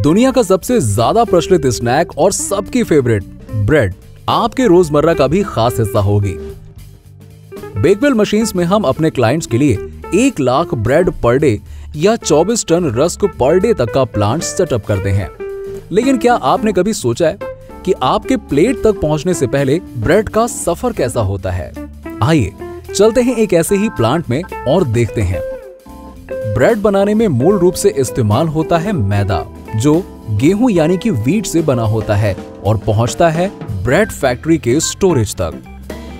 दुनिया का सबसे ज्यादा प्रचलित स्नैक और सबकी फेवरेट ब्रेड आपके रोजमर्रा का भी खास हिस्सा होगी। बेकवेल मशीन्स में हम अपने क्लाइंट्स के लिए 1 लाख ब्रेड पर डे या 24 टन रस्क पर डे तक का प्लांट सेटअप करते हैं। लेकिन क्या आपने कभी सोचा है कि आपके प्लेट तक पहुंचने से पहले ब्रेड का सफर कैसा होता है? आइए चलते हैं एक ऐसे ही प्लांट में और देखते हैं। ब्रेड बनाने में मूल रूप से इस्तेमाल होता है मैदा, जो गेहूं यानी कि व्हीट से बना होता है और पहुंचता है ब्रेड फैक्ट्री के स्टोरेज तक।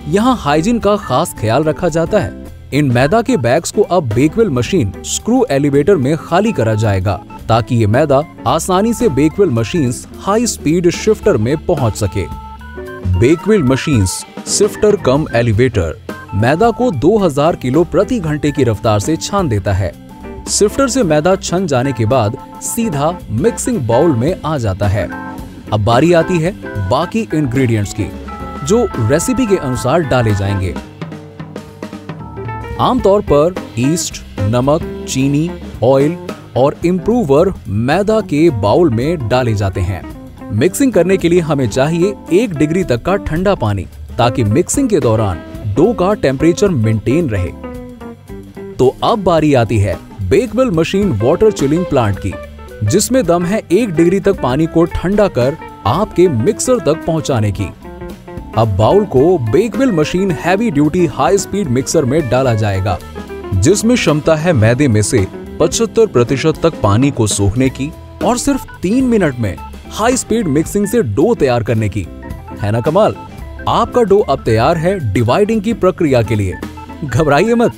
यहाँ हाइजीन का खास ख्याल रखा जाता है। इन मैदा के बैग्स को अब बेकवेल मशीन स्क्रू एलिवेटर में खाली करा जाएगा ताकि ये मैदा आसानी से Bakewell machines high speed shifter में पहुंच सके। बेकवेल मशीन्स शिफ्टर कम एलिवेटर मैदा को 2000 किलो प्रति घंटे की रफ्तार से छान देता है। शिफ्टर से मैदा छन जाने के बाद सीधा मिक्सिंग बाउल में आ जाता है। अब बारी आती है बाकी इंग्रेडिएंट्स की, जो रेसिपी के अनुसार डाले जाएंगे। आमतौर पर ईस्ट, नमक, चीनी, ऑयल और इम्प्रूवर मैदा के बाउल में डाले जाते हैं। मिक्सिंग करने के लिए हमें चाहिए 1 डिग्री तक का ठंडा पानी, ताकि मिक्सिंग के दौरान डो का टेम्परेचर मेंटेन रहे। तो अब बारी आती है Bakewell machine water chilling plant की, जिसमें दम है 1 डिग्री तक पानी को ठंडा कर आपके मिक्सर तक पहुंचाने की। अब बाउल को Bakewell machine heavy duty high speed mixer में डाला जाएगा, जिसमें क्षमता है मैदे में से 75% तक पानी को सोखने की और सिर्फ 3 मिनट में हाई स्पीड मिक्सिंग से डो तैयार करने की। है ना कमाल? आपका डो अब तैयार है डिवाइडिंग की प्रक्रिया के लिए। घबराइए मत,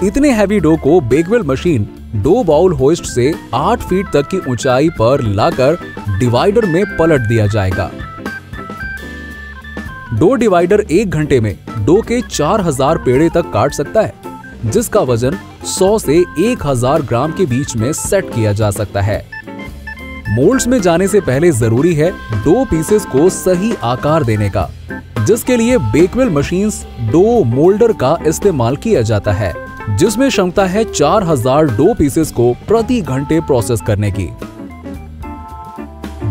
इतने हैवी डो को Bakewell machine dough bowl hoist से 8 फीट तक की ऊंचाई पर लाकर डिवाइडर में पलट दिया जाएगा। डो डिवाइडर 1 घंटे में डो के 4000 पेड़े तक काट सकता है, जिसका वजन 100 से 1000 ग्राम के बीच में सेट किया जा सकता है। मोल्ड्स में जाने से पहले जरूरी है डो पीसेस को सही आकार देने का, जिसके लिए बेकवेल मशीन्स डो मोल्डर का इस्तेमाल किया जाता है, जिसमें क्षमता है 4000 डो पीसेस को प्रति घंटे प्रोसेस करने की।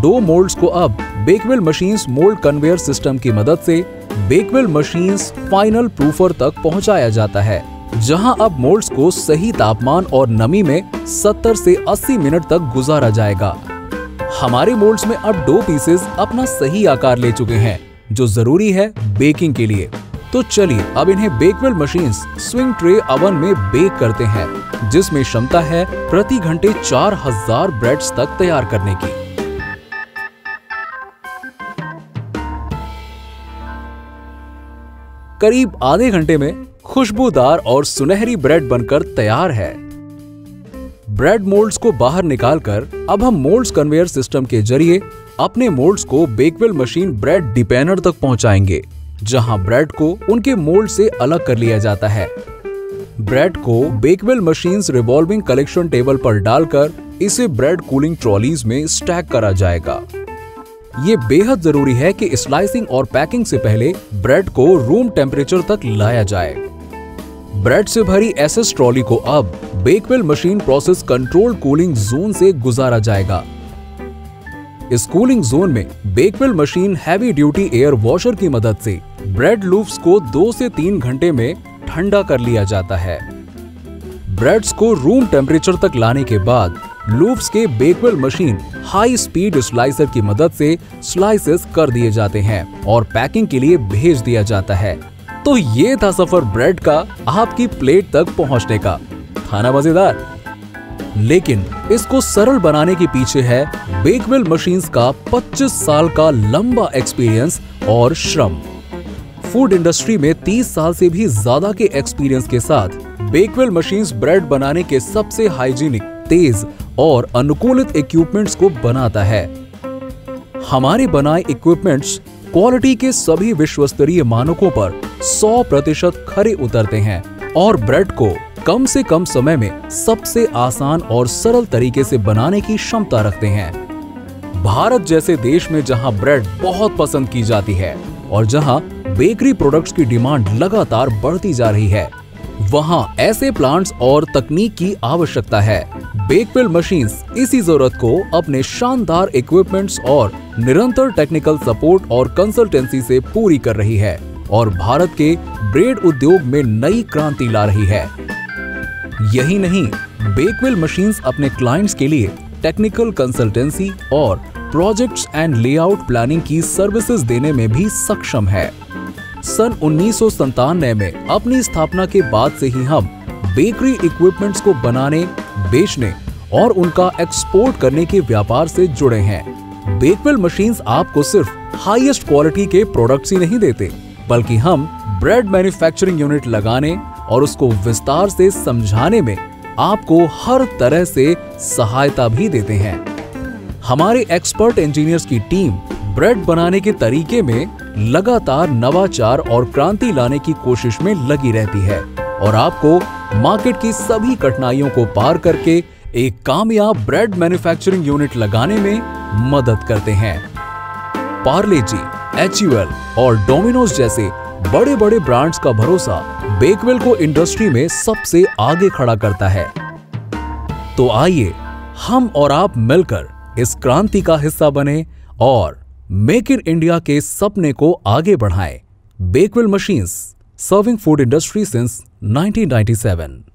डो मोल्ड्स को अब Bakewell machines mould conveyor system की मदद से बेकवेल मशीन्स फाइनल प्रूफर तक पहुंचाया जाता है, जहां अब मोल्ड्स को सही तापमान और नमी में 70 से 80 मिनट तक गुजारा जाएगा। हमारे मोल्ड्स में अब डो पीसेस अपना सही आकार ले चुके हैं, जो जरूरी है बेकिंग के लिए। तो चलिए अब इन्हें Bakewell machines swing tray oven में बेक करते हैं, जिसमें क्षमता है प्रति घंटे 4000 ब्रेड्स तक तैयार करने की। करीब आधे घंटे में खुशबूदार और सुनहरी ब्रेड बनकर तैयार है। ब्रेड मोल्ड्स को बाहर निकालकर अब हम मोल्ड्स कन्वेयर सिस्टम के जरिए अपने मोल्ड्स को बेकवेल मशीन ब्रेड डिपेनर तक पहुंचाएंगे, जहां ब्रेड को उनके मोल्ड से अलग कर लिया जाता है। ब्रेड को Bakewell machines revolving collection table पर डालकर इसे ब्रेड कूलिंग ट्रॉलीज में स्टैक करा जाएगा। ये बेहद जरूरी है कि स्लाइसिंग और पैकिंग से पहले ब्रेड को रूम टेम्परेचर तक लाया जाए। ब्रेड से भरी एसएस ट्रॉली को अब Bakewell machine process control cooling zone से गुजारा जाएगा। इस कूलिंग जोन में Bakewell machine heavy duty air washer की मदद से ब्रेड लूफ्स को 2 से 3 घंटे में ठंडा कर लिया जाता है। ब्रेड्स को रूम टेम्परेचर तक लाने के बाद लूफ्स के Bakewell machine high speed slicer की मदद से स्लाइसेस कर दिए जाते हैं और पैकिंग के लिए भेज दिया जाता है। तो ये था सफर ब्रेड का आपकी प्लेट तक पहुंचने का। था ना मजेदार? लेकिन इसको सरल बनाने के पीछे है बेकवेल मशीन्स का 25 साल का लंबा एक्सपीरियंस और श्रम। फूड इंडस्ट्री में 30 साल से भी ज्यादा के एक्सपीरियंस के साथ बेकवेल मशीन्स ब्रेड बनाने के सबसे हाइजीनिक, तेज और अनुकूलित इक्विपमेंट्स को बनाता है। हमारे बनाए इक्विपमेंट्स क्वालिटी के सभी विश्वस्तरीय मानकों पर 100% खरे उतरते हैं और ब्रेड को कम से कम समय में सबसे आसान और सरल तरीके से बनाने की क्षमता रखते हैं। भारत जैसे देश में जहां ब्रेड बहुत पसंद की जाती है और जहां बेकरी प्रोडक्ट्स की डिमांड लगातार बढ़ती जा रही है, वहां ऐसे प्लांट्स और तकनीक की आवश्यकता है। बेकवेल मशीन्स इसी जरूरत को अपने शानदार इक्विपमेंट्स और निरंतर टेक्निकल सपोर्ट और कंसल्टेंसी से पूरी कर रही है और भारत के ब्रेड उद्योग में नई क्रांति ला रही है। यही नहीं, बेकवेल मशीन्स अपने क्लाइंट्स के लिए टेक्निकल कंसल्टेंसी और प्रोजेक्ट्स एंड लेआउट प्लानिंग की सर्विसेज देने में भी सक्षम है। सन 1997 में अपनी स्थापना के बाद से ही हम बेकरी इक्विपमेंट्स को बनाने, बेचने और उनका एक्सपोर्ट करने के व्यापार से जुड़े हैं। बेकवेल मशीन्स आपको सिर्फ हाईएस्ट क्वालिटी के प्रोडक्ट्स ही नहीं देते, बल्कि हम ब्रेड मैन्युफैक्चरिंग यूनिट लगाने और उसको विस्तार से समझाने में आपको हर तरह से सहायता भी देते हैं। हमारे एक्सपर्ट इंजीनियर्स की टीम ब्रेड बनाने के तरीके में लगातार नवाचार और क्रांति लाने की कोशिश में लगी रहती है और आपको मार्केट की सभी कठिनाइयों को पार करके एक कामयाब ब्रेड मैन्युफैक्चरिंग यूनिट लगाने में मदद करते हैं। पार्ले जी, HUL और डोमिनोज जैसे बड़े बड़े ब्रांड्स का भरोसा बेकवेल को इंडस्ट्री में सबसे आगे खड़ा करता है। तो आइए हम और आप मिलकर इस क्रांति का हिस्सा बने और मेक इन इंडिया के सपने को आगे बढ़ाएं। Bakewell machines, serving food industry since 1997।